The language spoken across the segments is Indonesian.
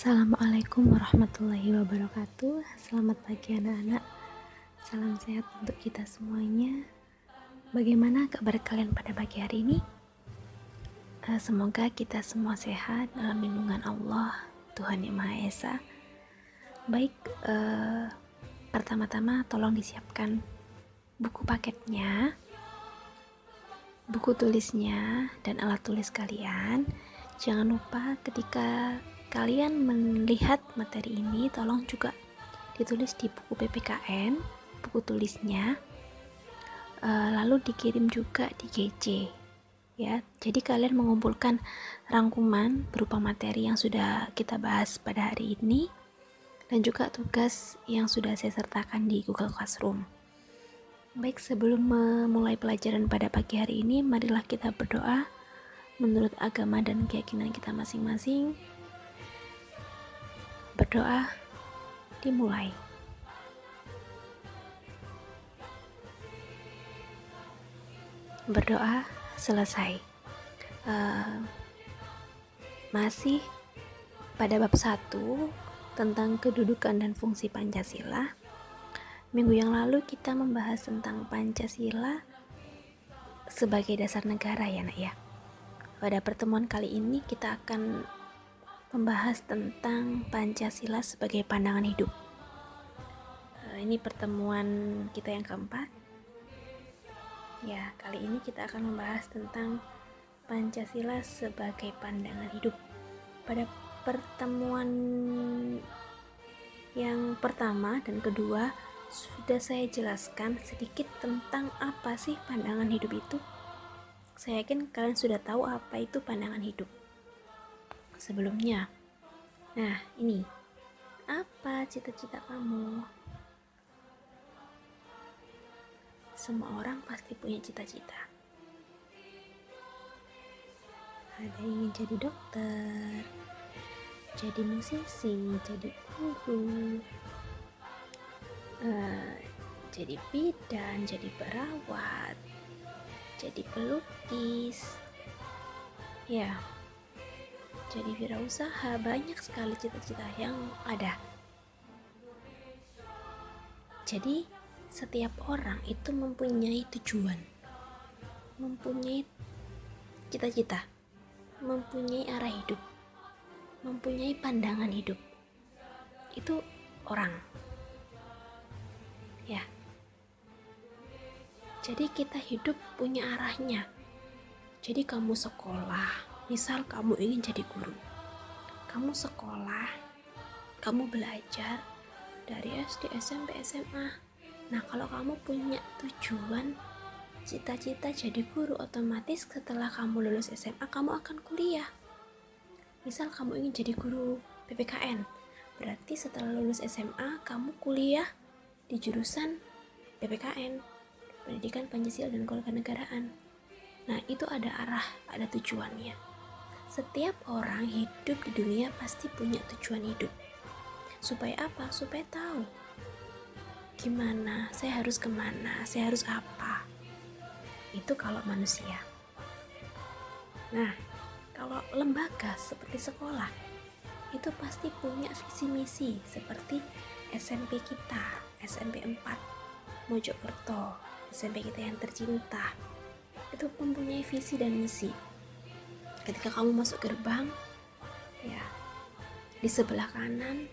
Assalamualaikum warahmatullahi wabarakatuh. Selamat pagi anak-anak. Salam sehat untuk kita semuanya. Bagaimana kabar kalian pada pagi hari ini? Semoga kita semua sehat dalam lindungan Allah, Tuhan Yang Maha Esa. Baik, pertama-tama tolong disiapkan buku paketnya, buku tulisnya, dan alat tulis kalian. Jangan lupa ketika kalian melihat materi ini, tolong juga ditulis di buku PPKN, buku tulisnya, lalu dikirim juga di GC ya. Jadi kalian mengumpulkan rangkuman berupa materi yang sudah kita bahas pada hari ini dan juga tugas yang sudah saya sertakan di Google Classroom. Baik, sebelum memulai pelajaran pada pagi hari ini, marilah kita berdoa menurut agama dan keyakinan kita masing-masing. Berdoa dimulai. Berdoa selesai. Masih pada bab 1 tentang kedudukan dan fungsi Pancasila. Minggu yang lalu kita membahas tentang Pancasila sebagai dasar negara ya nak ya. Pada pertemuan kali ini kita akan membahas tentang Pancasila sebagai pandangan hidup. Ini pertemuan kita yang keempat. Ya, kali ini kita akan membahas tentang Pancasila sebagai pandangan hidup. Pada pertemuan yang pertama dan kedua sudah saya jelaskan sedikit tentang apa sih pandangan hidup itu. Saya yakin kalian sudah tahu apa itu pandangan hidup sebelumnya. Nah, ini apa cita-cita kamu? Semua orang pasti punya cita-cita. Ada yang ingin jadi dokter, jadi musisi, jadi guru, jadi bidan, jadi perawat, jadi pelukis, ya, jadi wirausaha. Banyak sekali cita-cita yang ada. Jadi setiap orang itu mempunyai tujuan, mempunyai cita-cita, mempunyai arah hidup, mempunyai pandangan hidup. Itu orang ya. Jadi kita hidup punya arahnya. Jadi kamu sekolah, misal kamu ingin jadi guru, kamu sekolah, kamu belajar dari SD, SMP, SMA. Nah, kalau kamu punya tujuan cita-cita jadi guru, otomatis setelah kamu lulus SMA kamu akan kuliah. Misal kamu ingin jadi guru PPKN, berarti setelah lulus SMA kamu kuliah di jurusan PPKN, Pendidikan Pancasila dan Kewarganegaraan. Nah, itu ada arah, ada tujuannya. Setiap orang hidup di dunia pasti punya tujuan hidup. Supaya apa? Supaya tahu gimana, saya harus kemana, saya harus apa. Itu kalau manusia. Nah, kalau lembaga seperti sekolah, itu pasti punya visi misi seperti SMP kita, SMP 4 Mojokerto, SMP kita yang tercinta. Itu mempunyai visi dan misi. Ketika kamu masuk gerbang, ya, di sebelah kanan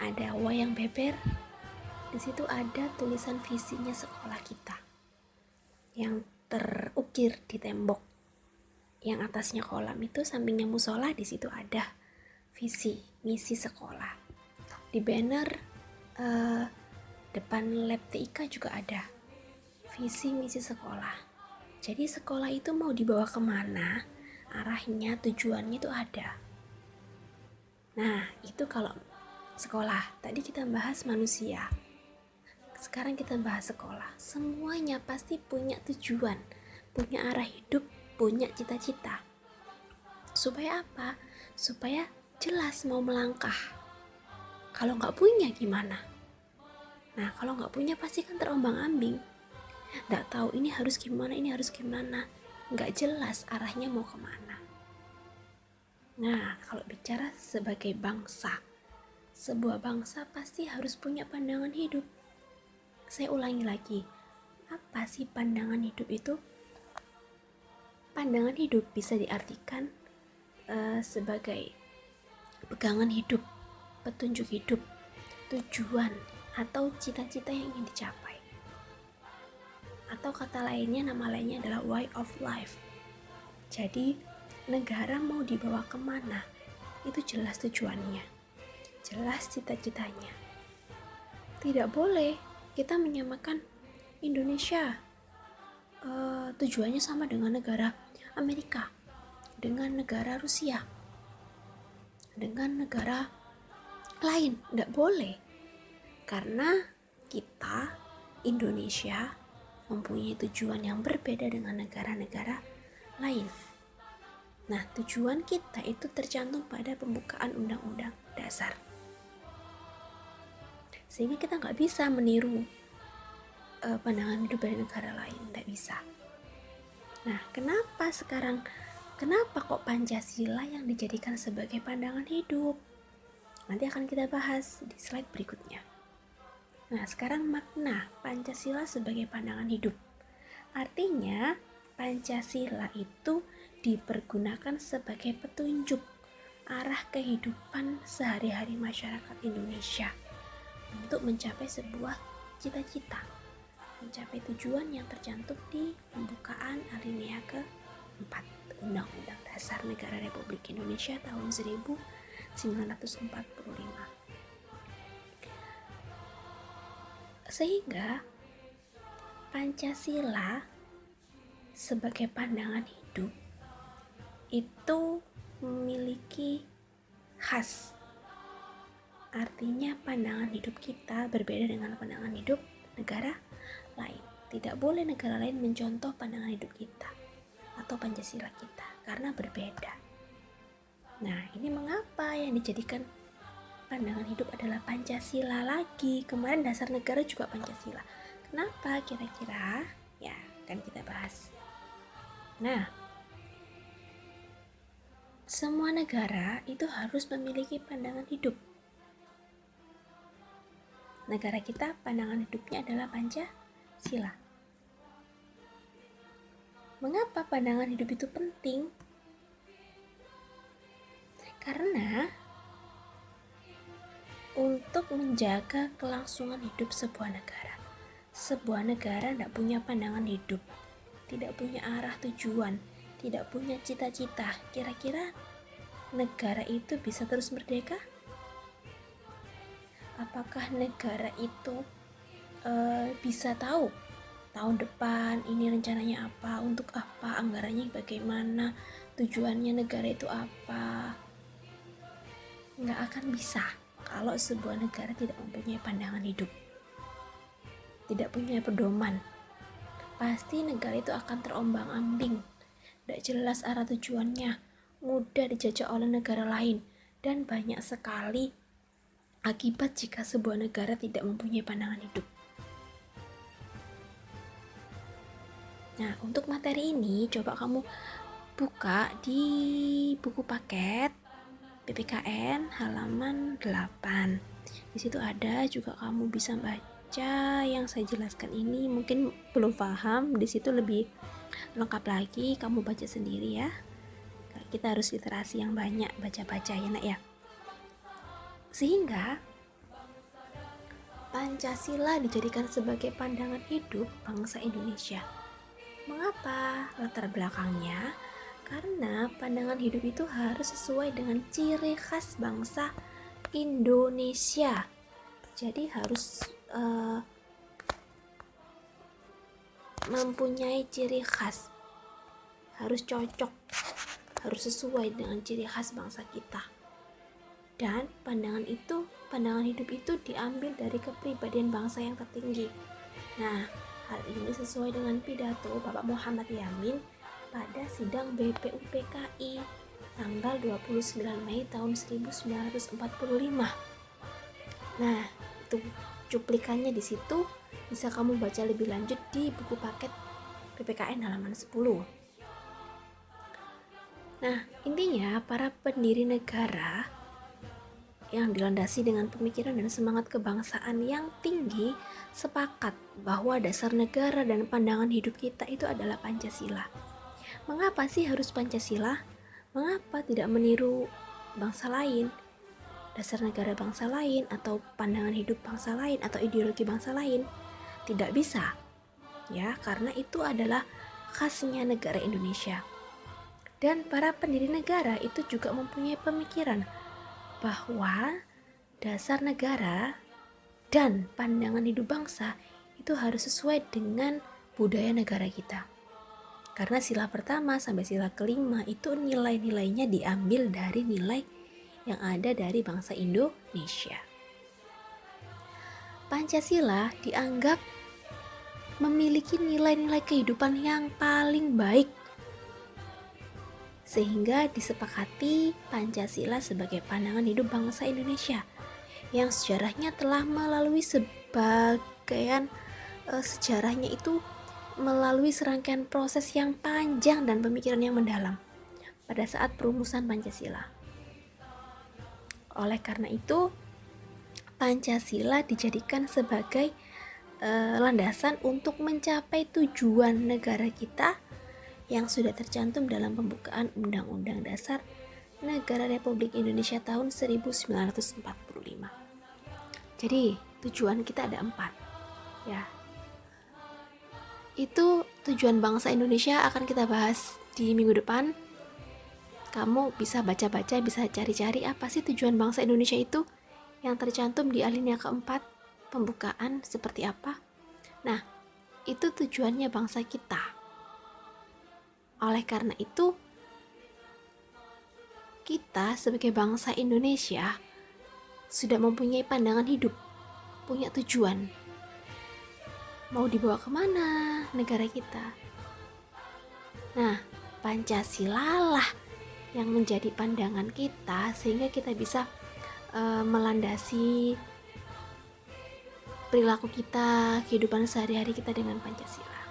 ada wayang beber. Di situ ada tulisan visinya sekolah kita yang terukir di tembok. Yang atasnya kolam itu sampingnya musola, di situ ada visi misi sekolah. Di banner depan lab TIK juga ada visi misi sekolah. Jadi sekolah itu mau dibawa kemana, arahnya, tujuannya itu ada. Nah, itu kalau sekolah. Tadi kita bahas manusia, sekarang kita bahas sekolah. Semuanya pasti punya tujuan, punya arah hidup, punya cita-cita. Supaya apa? Supaya jelas mau melangkah. Kalau nggak punya gimana? Nah, kalau nggak punya pasti kan terombang-ambing. Nggak tahu ini harus gimana, ini harus gimana. Nggak jelas arahnya mau kemana. Nah, kalau bicara sebagai bangsa, sebuah bangsa pasti harus punya pandangan hidup. Saya ulangi lagi, apa sih pandangan hidup itu? Pandangan hidup bisa diartikan sebagai pegangan hidup, petunjuk hidup, tujuan, atau cita-cita yang ingin dicapai. Atau kata lainnya, nama lainnya adalah way of life. Jadi, negara mau dibawa kemana, itu jelas tujuannya, jelas cita-citanya. Tidak boleh kita menyamakan Indonesia tujuannya sama dengan negara Amerika, dengan negara Rusia, dengan negara lain. Tidak boleh, karena kita Indonesia mempunyai tujuan yang berbeda dengan negara-negara lain. Nah, tujuan kita itu tercantum pada pembukaan Undang-Undang Dasar, sehingga kita nggak bisa meniru pandangan hidup dari negara lain, nggak bisa. Nah, kenapa kok Pancasila yang dijadikan sebagai pandangan hidup? Nanti akan kita bahas di slide berikutnya. Nah, sekarang makna Pancasila sebagai pandangan hidup. Artinya, Pancasila itu dipergunakan sebagai petunjuk arah kehidupan sehari-hari masyarakat Indonesia untuk mencapai sebuah cita-cita, mencapai tujuan yang tercantum di pembukaan alinea ke-4 Undang-Undang Dasar Negara Republik Indonesia tahun 1945. Sehingga Pancasila sebagai pandangan hidup itu memiliki khas. Artinya pandangan hidup kita berbeda dengan pandangan hidup negara lain. Tidak boleh negara lain mencontoh pandangan hidup kita atau Pancasila kita, karena berbeda. Nah, ini mengapa yang dijadikan pandangan hidup adalah Pancasila lagi. Kemarin dasar negara juga Pancasila. Kenapa kira-kira? Ya, akan kita bahas. Nah, semua negara itu harus memiliki pandangan hidup. Negara kita pandangan hidupnya adalah Pancasila. Mengapa pandangan hidup itu penting? Karena untuk menjaga kelangsungan hidup sebuah negara. Sebuah negara tidak punya pandangan hidup, tidak punya arah tujuan, tidak punya cita-cita. Kira-kira negara itu bisa terus merdeka? Apakah negara itu bisa tahu tahun depan ini rencananya apa, untuk apa, anggarannya bagaimana, tujuannya negara itu apa? Nggak akan bisa kalau sebuah negara tidak mempunyai pandangan hidup, tidak punya pedoman. Pasti negara itu akan terombang-ambing, tidak jelas arah tujuannya, mudah dijajah oleh negara lain, dan banyak sekali akibat jika sebuah negara tidak mempunyai pandangan hidup. Nah, untuk materi ini coba kamu buka di buku paket PPKN halaman 8. Di situ ada juga kamu bisa baca yang saya jelaskan ini. Mungkin belum paham, di situ lebih lengkap lagi, kamu baca sendiri ya. Kita harus literasi yang banyak, baca-baca ya nak ya. Sehingga Pancasila dijadikan sebagai pandangan hidup bangsa Indonesia. Mengapa? Latar belakangnya, karena pandangan hidup itu harus sesuai dengan ciri khas bangsa Indonesia. Jadi harus mempunyai ciri khas, harus cocok, harus sesuai dengan ciri khas bangsa kita. Dan pandangan hidup itu diambil dari kepribadian bangsa yang tertinggi. Nah, hal ini sesuai dengan pidato Bapak Muhammad Yamin pada sidang BPUPKI tanggal 29 Mei tahun 1945. Nah, itu cuplikannya di situ, bisa kamu baca lebih lanjut di buku paket PPKN halaman 10. Nah, intinya para pendiri negara yang dilandasi dengan pemikiran dan semangat kebangsaan yang tinggi sepakat bahwa dasar negara dan pandangan hidup kita itu adalah Pancasila. Mengapa sih harus Pancasila? Mengapa tidak meniru bangsa lain, dasar negara bangsa lain, atau pandangan hidup bangsa lain, atau ideologi bangsa lain? Tidak bisa, ya, karena itu adalah khasnya negara Indonesia. Dan para pendiri negara itu juga mempunyai pemikiran bahwa dasar negara dan pandangan hidup bangsa itu harus sesuai dengan budaya negara kita. Karena sila pertama sampai sila kelima itu nilai-nilainya diambil dari nilai yang ada dari bangsa Indonesia. Pancasila dianggap memiliki nilai-nilai kehidupan yang paling baik, sehingga disepakati Pancasila sebagai pandangan hidup bangsa Indonesia yang sejarahnya telah melalui sebagian sejarahnya itu melalui serangkaian proses yang panjang dan pemikiran yang mendalam pada saat perumusan Pancasila. Oleh karena itu, Pancasila dijadikan sebagai landasan untuk mencapai tujuan negara kita yang sudah tercantum dalam pembukaan Undang-Undang Dasar Negara Republik Indonesia tahun 1945. Jadi tujuan kita ada 4, ya. Itu tujuan bangsa Indonesia akan kita bahas di minggu depan. Kamu bisa baca-baca, bisa cari-cari apa sih tujuan bangsa Indonesia itu yang tercantum di alinea keempat pembukaan seperti apa. Nah, itu tujuannya bangsa kita. Oleh karena itu, kita sebagai bangsa Indonesia sudah mempunyai pandangan hidup, punya tujuan. Mau dibawa kemana negara kita? Nah, Pancasila lah yang menjadi pandangan kita sehingga kita bisa melandasi perilaku kita, kehidupan sehari-hari kita dengan Pancasila.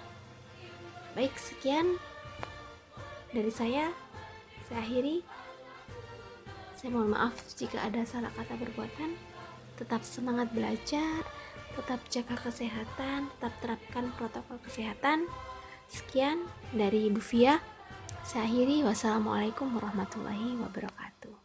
Baik, sekian dari saya akhiri. Saya mohon maaf jika ada salah kata perbuatan. Tetap semangat belajar, tetap jaga kesehatan, tetap terapkan protokol kesehatan. Sekian dari Ibu Fia. Saya akhiri. Wassalamualaikum warahmatullahi wabarakatuh.